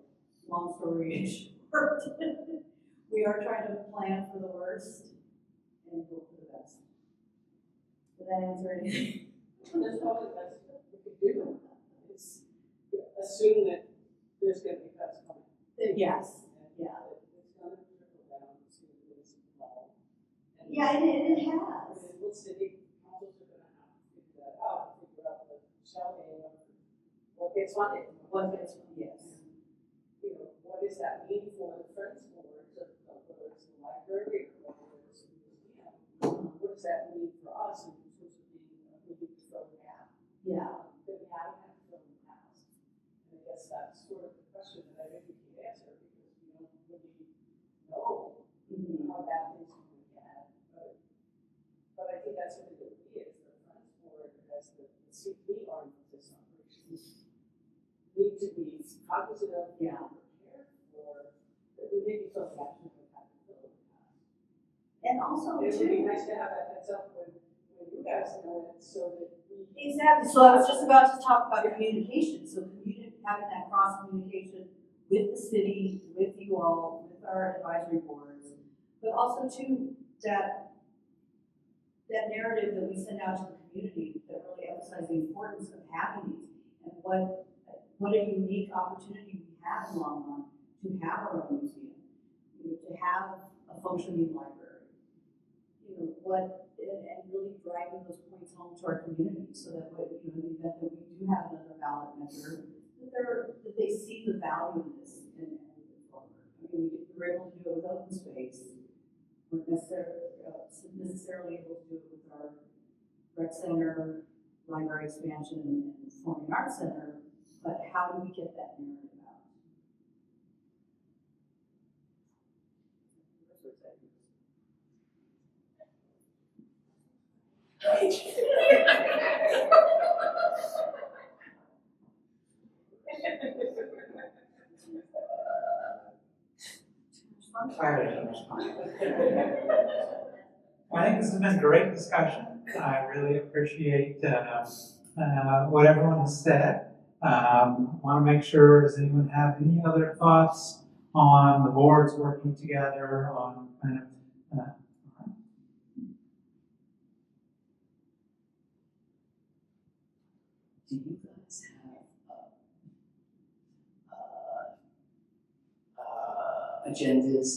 long story short, we are trying to plan for the worst and hope for the best. Did that answer anything? That's probably the best we could do. It's assume that there's going to be cuts coming. Yes. Yeah. It's going to trickle down to this level. Yeah, it has. And city councils are going to have to figure that out, figure out the shell game of what gets funded. What gets funded, yes. You know, what does that mean for the Friends boards, whether it's the library or whether it's the museum? What does that mean for us in terms of being a movie to fill the gap? Yeah. That we haven't had to fill in the past. And I guess that's sort of the question that I think we can answer, because we don't really know how bad things are going to get. But I think that's something that we, as the Friends board, as the CP arm of this operation, need to be cognizant of, yeah, prepared for, that we may be filling gaps we haven't filled in the past. And also, it too, would be nice to have that heads up when you guys know it, so that we. Exactly. So I was just about to talk about communication. So having that cross communication with the city, with you all, with our advisory boards, but also too that narrative that we send out to the community that really emphasizes the importance of having these, and what a unique opportunity we have in Longmont to have our own museum, you know, to have a functioning library, you know, and really driving those points home to our community, so that in the event that we do have another ballot measure, that they see the value in this and move forward. I mean, we were able to do it with open space. We're necessarily able to do it with our rec center, library expansion, and performing arts center but how do we get that narrative out? I think this has been a great discussion. I really appreciate what everyone has said. Want to make sure, does anyone have any other thoughts on the boards working together on kind of Do you guys have agendas,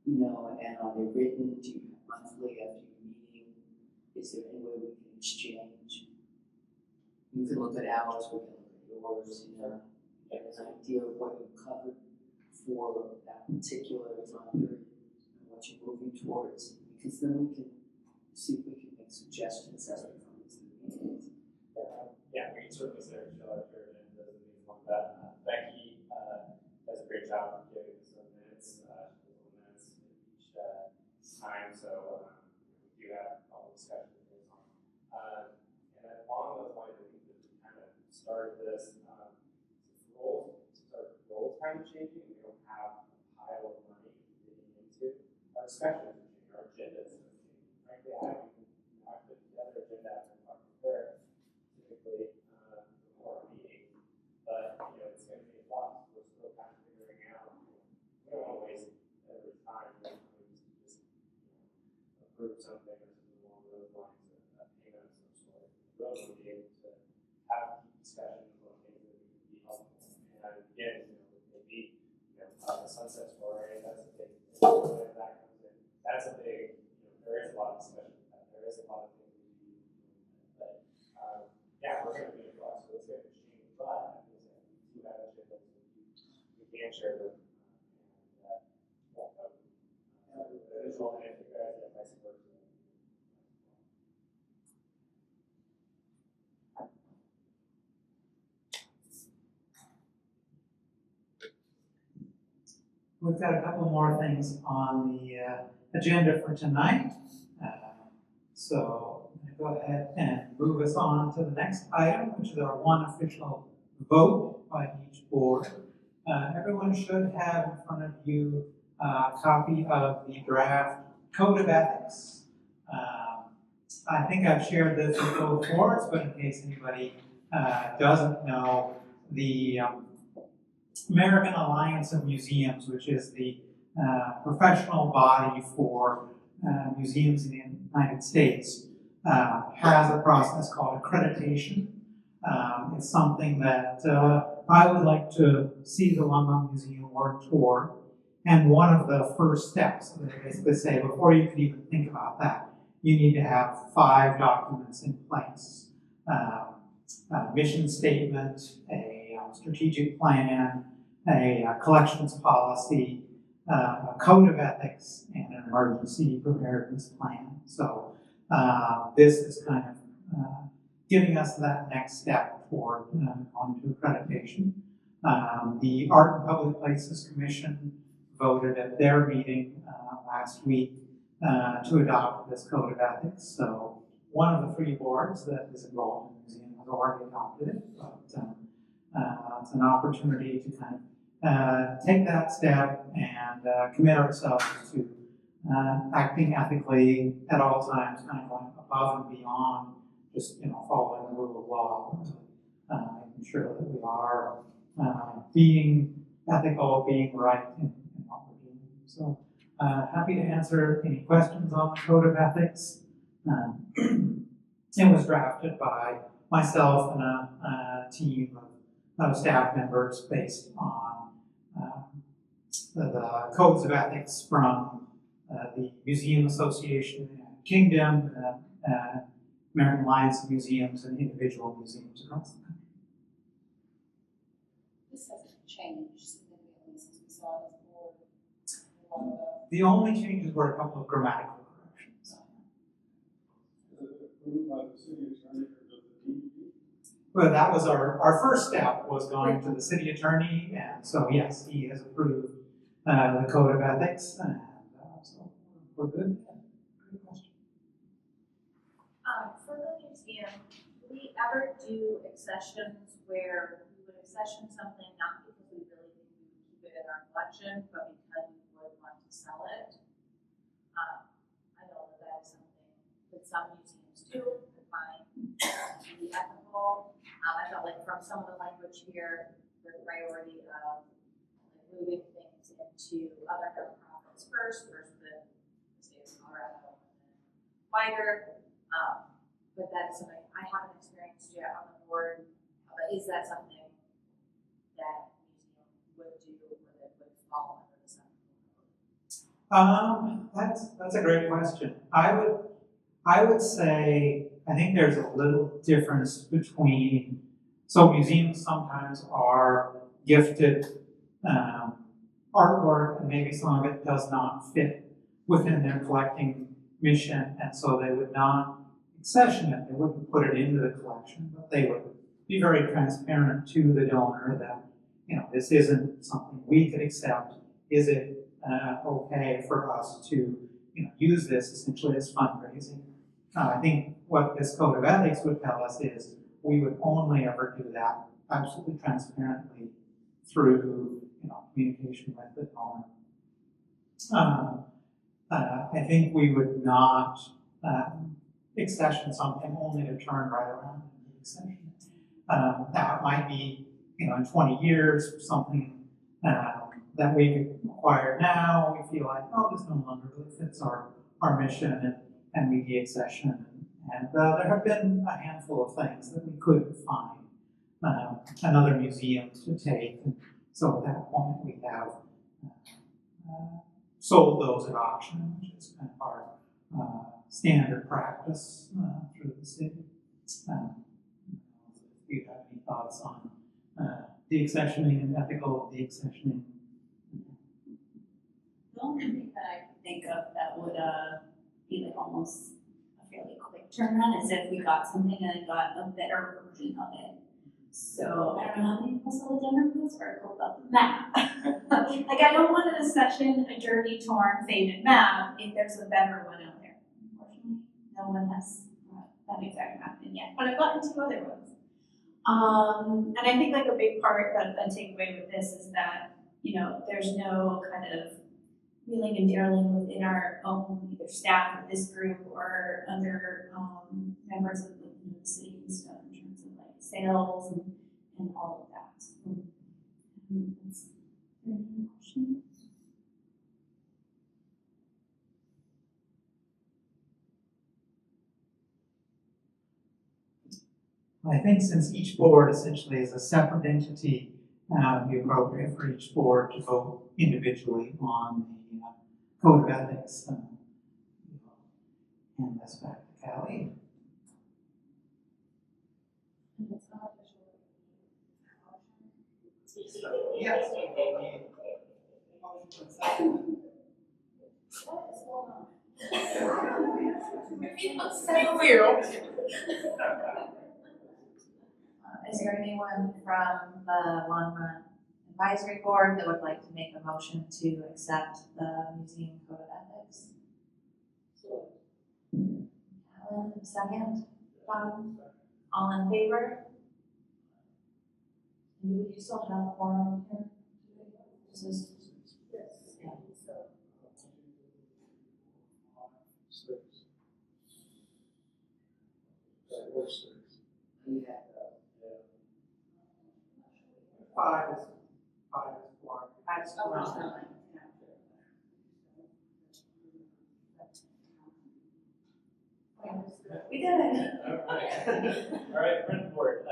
you know, and are they written? Do you have monthly after your meeting? Is there any way we can exchange? You can look at ours, we can look at yours, you know, get an idea of what you've covered for that particular time period and what you're moving towards, because then we can see if we can make suggestions as we come into the meetings. Yeah, we can certainly say our shared agendas and things like that. Becky does a great job of giving us some minutes, each time, so we do have all the discussion that goes on. And then along those lines, I think that we kind of started this, roles kind of changing. We don't have a pile of money getting into our discussions are changing, our agendas are changing. Frankly, I put together agenda after talking to her typically before a meeting, but you know, it's going to be a lot. We're still kind of figuring out. We don't want to waste every time. We want to just approve something or something along those lines, a payment of some sort. We really want to be able to have discussions on things that would be helpful. And again, maybe the sunset story. That's a big thing. That comes in. That's a big. There is a lot of discussion. There is a lot of things we do. But yeah, we're going to be across, so it's going to change. But we do have a chance we can share them. It's all in you guys and vice versa. we've got a couple more things on the agenda for tonight. So I'm going to go ahead and move us on to the next item, which is our one official vote by each board. Everyone should have in front of you a copy of the draft Code of Ethics. I think I've shared this with both boards, but in case anybody doesn't know, the American Alliance of Museums, which is the professional body for museums in the United States, has a process called accreditation. It's something that I would like to see the Longmont Museum work toward. And one of the first steps, they basically say, before you can even think about that, you need to have 5 documents in place. A mission statement, a strategic plan, a collections policy, a code of ethics, and an emergency preparedness plan. So this is kind of giving us that next step toward on to accreditation. The Art and Public Places Commission voted at their meeting last week to adopt this code of ethics. So one of the 3 boards that is involved in the museum has already adopted it, but it's an opportunity to kind of take that step and commit ourselves to acting ethically at all times, kind of going above and beyond just following the rule of law, making sure that we are being ethical, being right in what we're doing. So happy to answer any questions on the Code of Ethics. It was drafted by myself and a team of staff members based on the codes of ethics from the Museum Association in the Kingdom, American Alliance of Museums, and individual museums across the country. This hasn't changed significantly since we saw this board. The only changes were a couple of grammatical corrections. Is it approved by the city attorney or the DEP? Well, that was our first step, was going to the city attorney, and so yes, he has approved the code of ethics, and so we're good. Good question. For the museum, do we ever do accessions where we would accession something not because we really think we would keep it in our collection, but because we would want to sell it? I know that that is something that some museums do, that find to be ethical. I felt like from some of the language here, the priority of like, moving things into other nonprofits first versus the state of Colorado and then wider. But that's something I haven't experienced yet on the board. But is that something that museum would do, or that would fall under the central code? That's a great question. I would say I think there's a little difference between, so museums sometimes are gifted artwork, and maybe some of it does not fit within their collecting mission, and so they would not accession it. They wouldn't put it into the collection, but they would be very transparent to the donor that, you know, this isn't something we could accept. Is it okay for us to, you know, use this essentially as fundraising? I think what this code of ethics would tell us is we would only ever do that absolutely transparently through, you know, communication with the donor. I think we would not accession something only to turn right around and accession. That might be, you know, in 20 years, something that we acquire now, we feel like, oh, this no longer really fits our mission, and we de-accession. And there have been a handful of things that we couldn't find another museum to take. And so at that point, we have sold those at auction, which is kind of our standard practice through the city. Do you have any thoughts on de-accessioning and ethical de-accessioning? The only thing that I can think of that would be like almost a fairly quick turnaround is if we got something and got a better version of it. So I don't know how many people saw the Denver Post article about the map. Like I don't want an accession, a dirty, torn, faded map if there's a better one out there. Unfortunately, no one has that exact map in yet, but I've gotten two other ones. And I think like a big part that I take away with this is that, you know, there's no kind of wheeling and dealing within our own either staff of this group or other members of the city and stuff in terms of like sales and all of that. That's any questions? I think since each board essentially is a separate entity, it would be appropriate for each board to vote individually on the code of ethics. And that's back to Callie. Yes. Thank you. Is there anyone from the Longmont Advisory Board that would like to make a motion to accept the museum code of ethics? Alan, second. Tom, all in favor? Do we still have a quorum here? This is yeah. Five is four. Five is quorum. We did it. All right, print board. We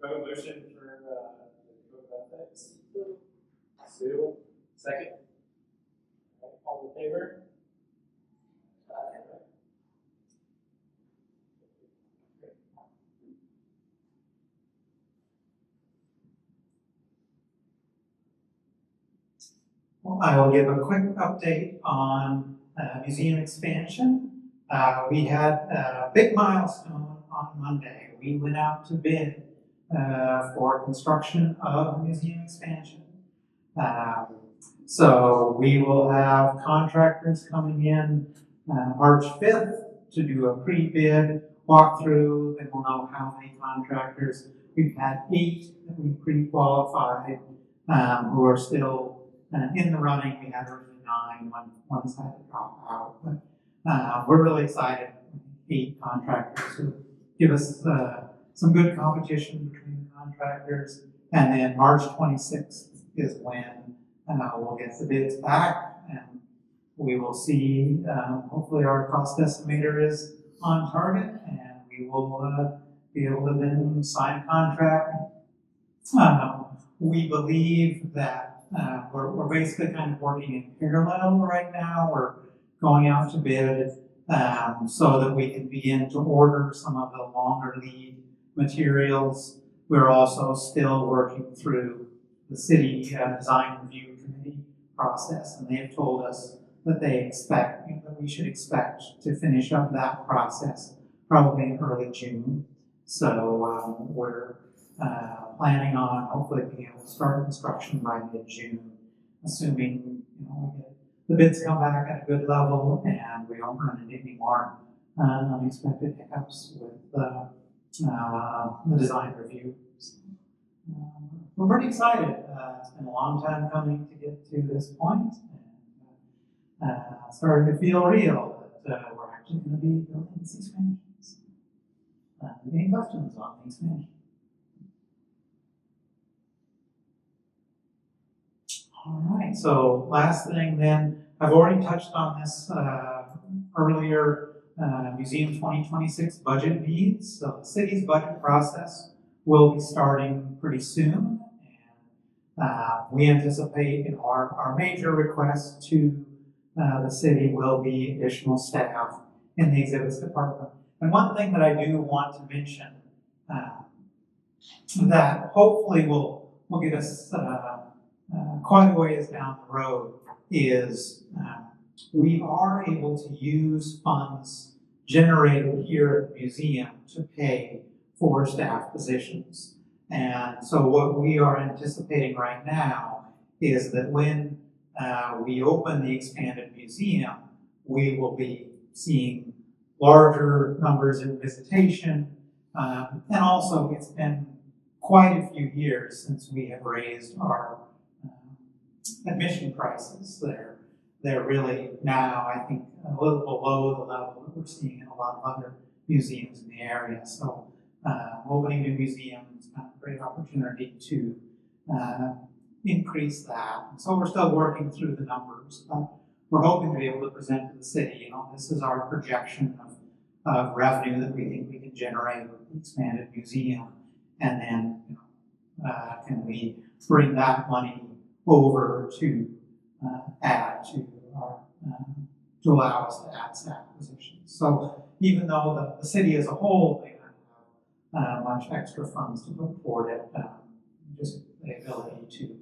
have a motion for the code of ethics. Sue, second. All in favor? Well, I will give a quick update on museum expansion. We had a big milestone on Monday. We went out to bid for construction of the museum expansion. So we will have contractors coming in March 5th to do a pre-bid walkthrough, and we'll know how many contractors. We've had 8 that we pre-qualified who are still in the running. We had originally 9, one decided to drop out, but we're really excited. 8 contractors who give us some good competition between the contractors, and then March 26th is when we'll get the bids back, and we will see, hopefully our cost estimator is on target, and we will be able to then sign a contract. We believe that we're basically kind of working in parallel right now. We're going out to bid so that we can begin to order some of the longer lead materials. We're also still working through the city design review committee process, and they've told us that they expect, that we should expect to finish up that process probably in early June. So we're planning on hopefully being able to start construction by mid-June, assuming we get the bids come back at a good level and we don't run into any more unexpected hiccups with the design review. So, we're pretty excited. It's been a long time coming to get to this point, and starting to feel real that we're actually going to be building these expansions. Any questions on the expansion? All right, so last thing then, I've already touched on this earlier, Museum 2026 budget needs. So the city's budget process will be starting pretty soon. And we anticipate our major request to the city will be additional staff in the exhibits department. And one thing that I do want to mention that hopefully will get us quite a ways down the road is we are able to use funds generated here at the museum to pay for staff positions. And so what we are anticipating right now is that when we open the expanded museum, we will be seeing larger numbers in visitation. And also it's been quite a few years since we have raised our admission prices. They're really now, I think, a little below the level that we're seeing in a lot of other museums in the area. So opening a new museum is kind of a great opportunity to increase that. And so we're still working through the numbers, but we're hoping to be able to present to the city, this is our projection of revenue that we think we can generate with the expanded museum. And then, can we bring that money over to add to our, to allow us to add staff positions. So even though the city as a whole may not have much extra funds to put toward it, just the ability to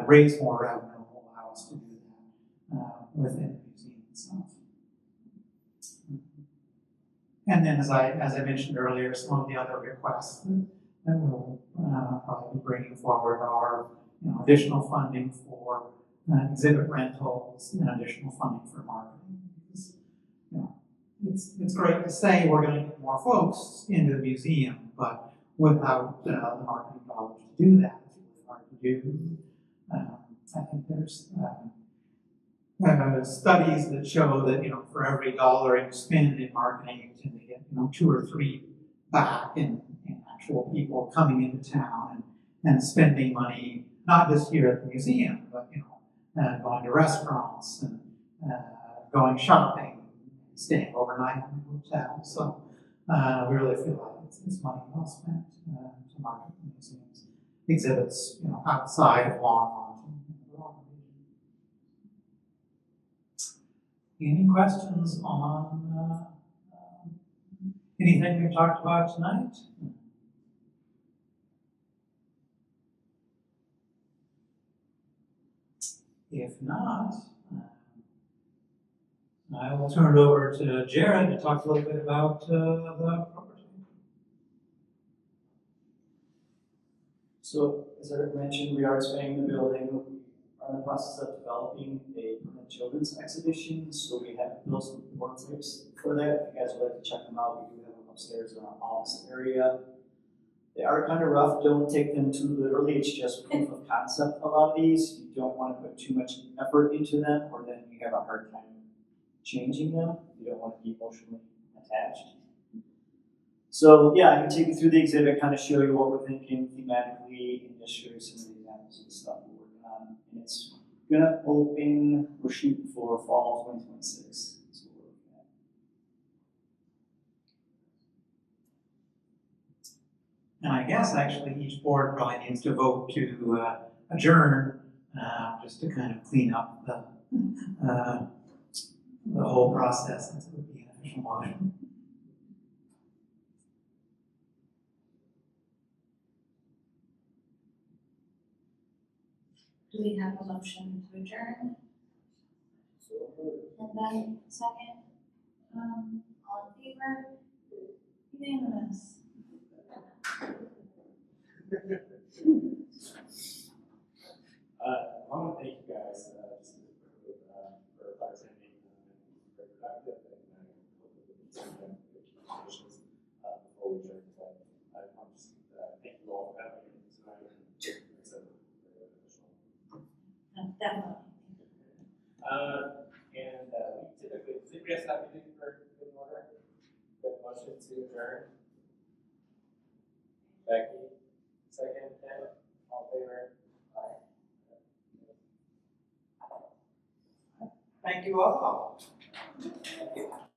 raise more revenue will allow us to do that within the museum itself. And then as I mentioned earlier, some of the other requests that we'll probably be bringing forward are additional funding for exhibit rentals and additional funding for marketing. Because, it's great to say we're going to get more folks into the museum, but without the marketing dollars to do that, it's really hard to do. I think there's studies that show that for every dollar you spend in marketing, you tend to get 2 or 3 back in actual people coming into town and spending money, not just here at the museum, but going to restaurants and going shopping, staying overnight in the hotel. So we really feel like it's money well spent to market the museum's exhibits, outside of Longmont. Any questions on anything we've talked about tonight? If not, I will turn it over to Jared to talk a little bit about the property. So, as I mentioned, we are expanding the building. We are in the process of developing a permanent children's exhibition, so we have built some prototypes for that. If you guys would like to check them out, we do have them upstairs in our office area. They are kind of rough, don't take them too literally, it's just proof of concept, a lot of these. You don't want to put too much effort into them, or then you have a hard time changing them. You don't want to be emotionally attached. So yeah, I can take you through the exhibit, kind of show you what we're thinking thematically, and just show you some of the examples of stuff we're working on. And it's gonna open, we're shooting for fall 2026. That's what we're looking at. And I guess actually each board probably needs to vote to adjourn, just to kind of clean up the whole process, since it would be an official motion. Do we have a motion to adjourn? And then second, all in favor? Unanimous. I want to thank you guys just quickly for participating and very productive, and I hope that we can take them good communications before we adjourn today. I want to just thank you all for having me tonight, and it's a very official. Definitely. And we typically, does anybody else have anything for good order? Good motion to adjourn. Becky, second, Ed, all in favor? Aye. Thank you all.